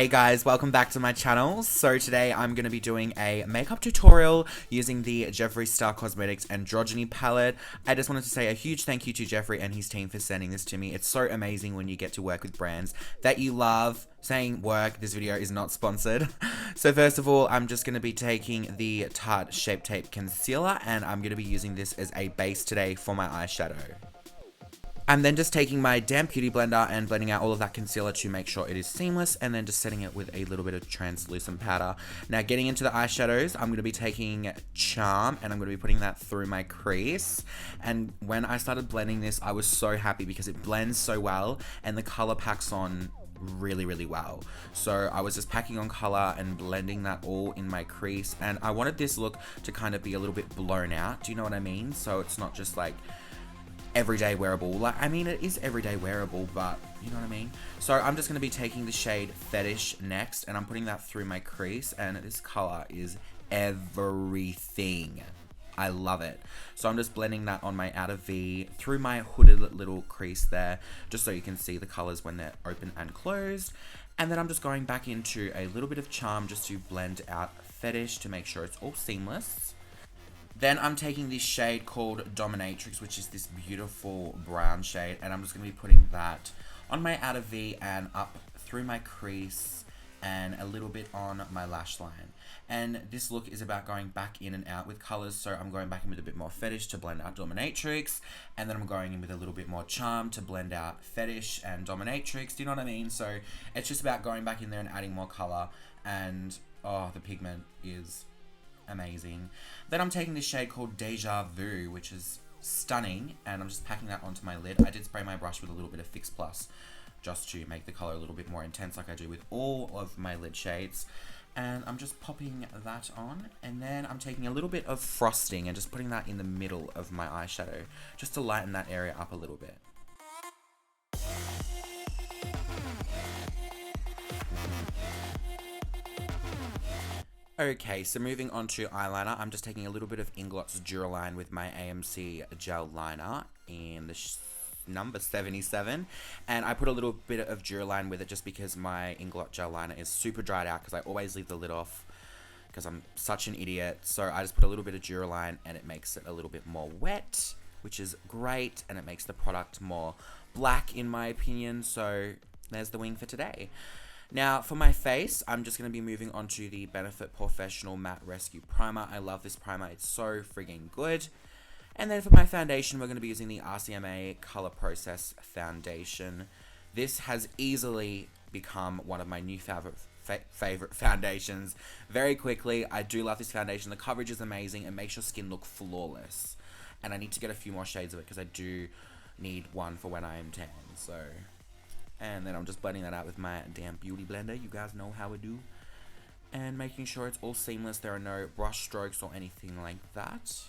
Hey guys, welcome back to my channel. So today I'm going to be doing a makeup tutorial using the Jeffree Star Cosmetics Androgyny Palette. I just wanted to say a huge thank you to Jeffree and his team for sending this to me. It's so amazing when you get to work with brands that you love. Saying work, this video is not sponsored. So first of all, I'm just going to be taking the Tarte Shape Tape Concealer and I'm going to be using this as a base today for my eyeshadow. I'm then just taking my damp beauty blender and blending out all of that concealer to make sure it is seamless, and then just setting it with a little bit of translucent powder. Now getting into the eyeshadows, I'm going to be taking Charm and I'm going to be putting that through my crease. And when I started blending this, I was so happy because it blends so well and the color packs on really well. So I was just packing on color and blending that all in my crease, and I wanted this look to kind of be a little bit blown out. Do you know what I mean? So it's not just like everyday wearable. Like, I mean, it is everyday wearable, but you know what I mean? So I'm just going to be taking the shade Fetish next, and I'm putting that through my crease, and this color is everything. I love it. So I'm just blending that on my outer V through my hooded little crease there, just so you can see the colors when they're open and closed. And then I'm just going back into a little bit of Charm just to blend out Fetish to make sure it's all seamless. Then I'm taking this shade called Dominatrix, which is this beautiful brown shade, and I'm just going to be putting that on my outer V and up through my crease and a little bit on my lash line. And this look is about going back in and out with colors, so I'm going back in with a bit more Fetish to blend out Dominatrix, and then I'm going in with a little bit more Charm to blend out Fetish and Dominatrix. Do you know what I mean? So it's just about going back in there and adding more color, and oh, the pigment is amazing. Then I'm taking this shade called Deja Vu, which is stunning, and I'm just packing that onto my lid. I did spray my brush with a little bit of Fix Plus just to make the color a little bit more intense, like I do with all of my lid shades. And I'm just popping that on, and then I'm taking a little bit of frosting and just putting that in the middle of my eyeshadow just to lighten that area up a little bit. Okay, so moving on to eyeliner, I'm just taking a little bit of Inglot's Duraline with my AMC Gel liner in the number 77, and I put a little bit of Duraline with it just because my Inglot Gel liner is super dried out because I always leave the lid off because I'm such an idiot. So I just put a little bit of Duraline and it makes it a little bit more wet, which is great, and it makes the product more black in my opinion. So there's the wing for today. Now, for my face, I'm just going to be moving on to the Benefit Professional Matte Rescue Primer. I love this primer. It's so friggin' good. And then for my foundation, we're going to be using the RCMA Color Process Foundation. This has easily become one of my new favorite foundations very quickly. I do love this foundation. The coverage is amazing. It makes your skin look flawless. And I need to get a few more shades of it because I do need one for when I am tan. So, and then I'm just blending that out with my damn beauty blender. You guys know how I do. And making sure it's all seamless. There are no brush strokes or anything like that.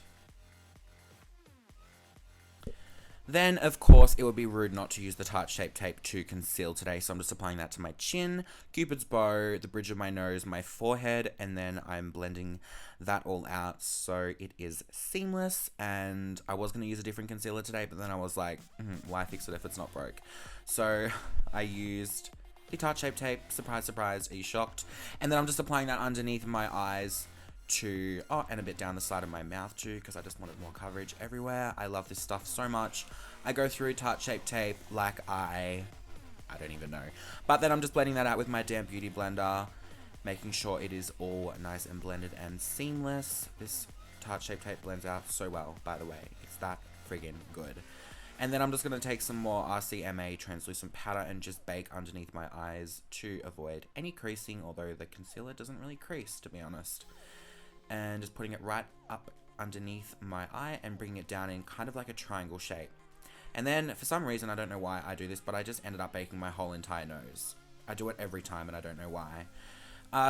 Then, of course, it would be rude not to use the Tarte Shape Tape to conceal today. So I'm just applying that to my chin, Cupid's bow, the bridge of my nose, my forehead, and then I'm blending that all out so it is seamless. And I was going to use a different concealer today, but then I was like, why fix it if it's not broke? So I used the Tarte Shape Tape. Surprise, surprise. Are you shocked? And then I'm just applying that underneath my eyes and a bit down the side of my mouth too, because I just wanted more coverage everywhere. I love this stuff so much. I go through Tarte Shape Tape like I don't even know. But then I'm just blending that out with my damp beauty blender, making sure it is all nice and blended and seamless. This Tarte Shape Tape blends out so well, by the way. It's that friggin' good. And then I'm just going to take some more RCMA translucent powder and just bake underneath my eyes to avoid any creasing, although the concealer doesn't really crease, to be honest. And just putting it right up underneath my eye and bringing it down in kind of like a triangle shape. And then for some reason, I don't know why I do this, but I just ended up baking my whole entire nose. I do it every time and I don't know why.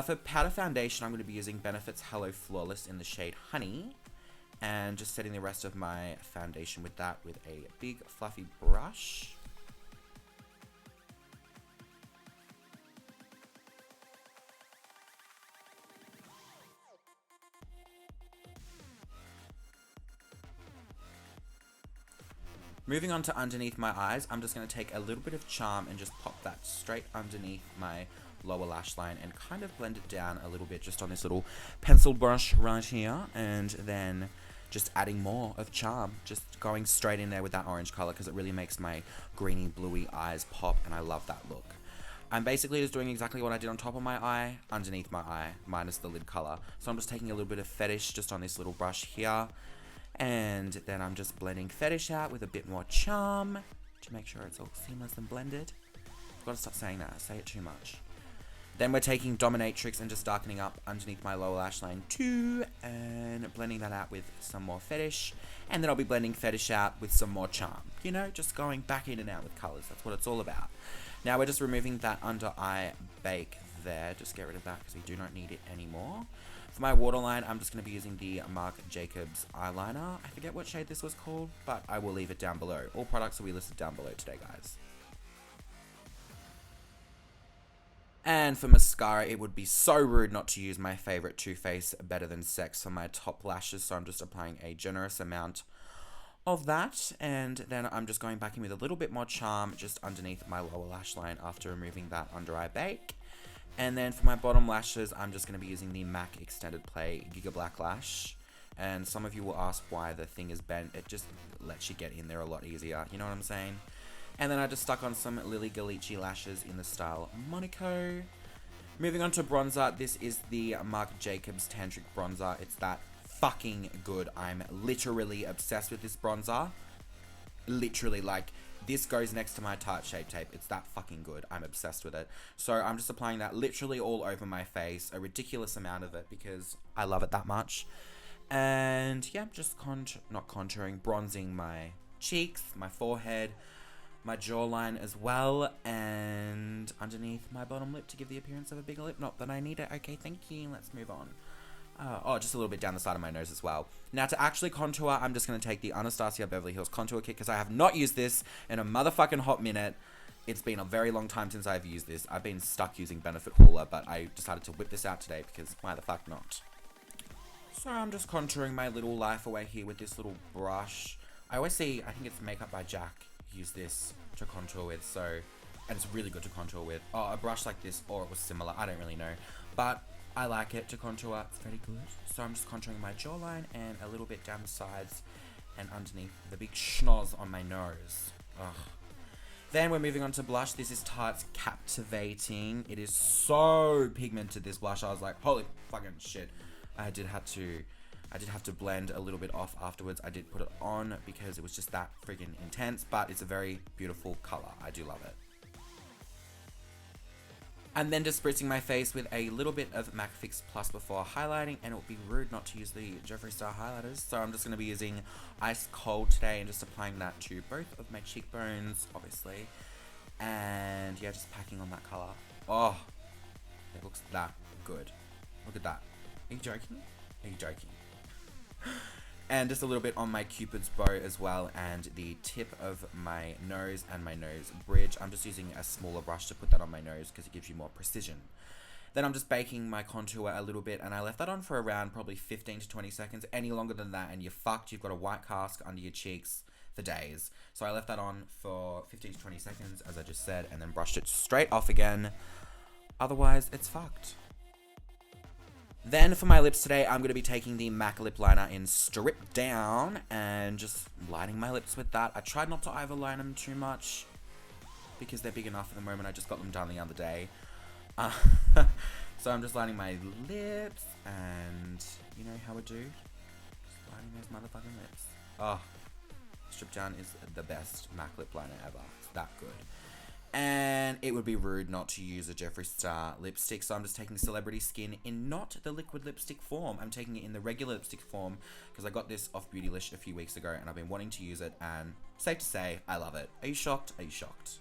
For powder foundation, I'm going to be using Benefit's Hello Flawless in the shade Honey. And just setting the rest of my foundation with that with a big fluffy brush. Moving on to underneath my eyes, I'm just going to take a little bit of Charm and just pop that straight underneath my lower lash line and kind of blend it down a little bit just on this little pencil brush right here, and then just adding more of charm, just going straight in there with that orange color because it really makes my greeny bluey eyes pop, and I love that look. I'm basically just doing exactly what I did on top of my eye, underneath my eye, minus the lid color. So I'm just taking a little bit of Fetish just on this little brush here, and then I'm just blending Fetish out with a bit more charm to make sure it's all seamless and blended. I've got to stop saying that, I say it too much. Then we're taking Dominatrix and just darkening up underneath my lower lash line too, and blending that out with some more Fetish. And then I'll be blending Fetish out with some more charm. You know, just going back in and out with colors. That's what it's all about. Now we're just removing that under eye bake there. Just get rid of that because we do not need it anymore. For my waterline, I'm just going to be using the Marc Jacobs eyeliner. I forget what shade this was called, but I will leave it down below. All products will be listed down below today, guys. And for mascara, it would be so rude not to use my favorite Too Faced Better Than Sex for my top lashes. So I'm just applying a generous amount of that, and then I'm just going back in with a little bit more charm just underneath my lower lash line after removing that under eye bake. And then for my bottom lashes, I'm just going to be using the MAC Extended Play Giga Black Lash. And some of you will ask why the thing is bent. It just lets you get in there a lot easier, you know what I'm saying? And then I just stuck on some Lilly Ghalichi lashes in the style Monaco. Moving on to bronzer, this is the Marc Jacobs Tantric bronzer. It's that fucking good. I'm literally obsessed with this bronzer. Literally, like, this goes next to my Tarte Shape Tape. It's that fucking good. I'm obsessed with it. So I'm just applying that literally all over my face, a ridiculous amount of it because I love it that much. And yeah, just not contouring, bronzing my cheeks, my forehead, my jawline as well, and underneath my bottom lip to give the appearance of a bigger lip. Not that I need it. Okay, thank you. Let's move on. Just a little bit down the side of my nose as well. Now, to actually contour, I'm just going to take the Anastasia Beverly Hills Contour Kit because I have not used this in a motherfucking hot minute. It's been a very long time since I've used this. I've been stuck using Benefit Hoola, but I decided to whip this out today because why the fuck not? So I'm just contouring my little life away here with this little brush. I always see, I think it's Makeup by Jack, use this to contour with, so, and it's really good to contour with. Oh, a brush like this, or it was similar, I don't really know, but I like it to contour, it's very good. So I'm just contouring my jawline and a little bit down the sides and underneath the big schnoz on my nose. Ugh. Then we're moving on to blush. This is Tarte's Captivating. It is so pigmented, this blush. I was like, holy fucking shit. I did have to blend a little bit off afterwards. I did put it on because it was just that friggin' intense, but it's a very beautiful color. I do love it. And then just spritzing my face with a little bit of MAC Fix Plus before highlighting, and it would be rude not to use the Jeffree Star highlighters. So I'm just going to be using Ice Cold today and just applying that to both of my cheekbones, obviously. And yeah, just packing on that color. Oh, it looks that good. Look at that. Are you joking? Are you joking? And just a little bit on my Cupid's bow as well, and the tip of my nose and my nose bridge. I'm just using a smaller brush to put that on my nose because it gives you more precision. Then I'm just baking my contour a little bit, and I left that on for around probably 15 to 20 seconds. Any longer than that and you're fucked. You've got a white cast under your cheeks for days. So I left that on for 15 to 20 seconds, as I just said, and then brushed it straight off again. Otherwise, it's fucked. Then for my lips today, I'm going to be taking the MAC lip liner in Stripdown and just lining my lips with that. I tried not to overline them too much because they're big enough at the moment. I just got them done the other day. So I'm just lining my lips, and you know how I do. Just lining those motherfucking lips. Oh, Stripdown is the best MAC lip liner ever. It's that good. And it would be rude not to use a Jeffree Star lipstick, so I'm just taking Celebrity Skin in not the liquid lipstick form. I'm taking it in the regular lipstick form because I got this off Beautylish a few weeks ago and I've been wanting to use it, and safe to say, I love it. Are you shocked? Are you shocked?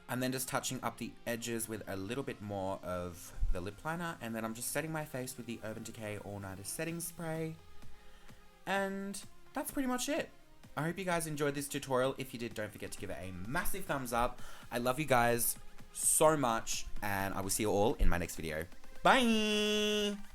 And then just touching up the edges with a little bit more of the lip liner, and then I'm just setting my face with the Urban Decay All Nighter Setting Spray. And that's pretty much it. I hope you guys enjoyed this tutorial. If you did, don't forget to give it a massive thumbs up. I love you guys so much, and I will see you all in my next video. Bye!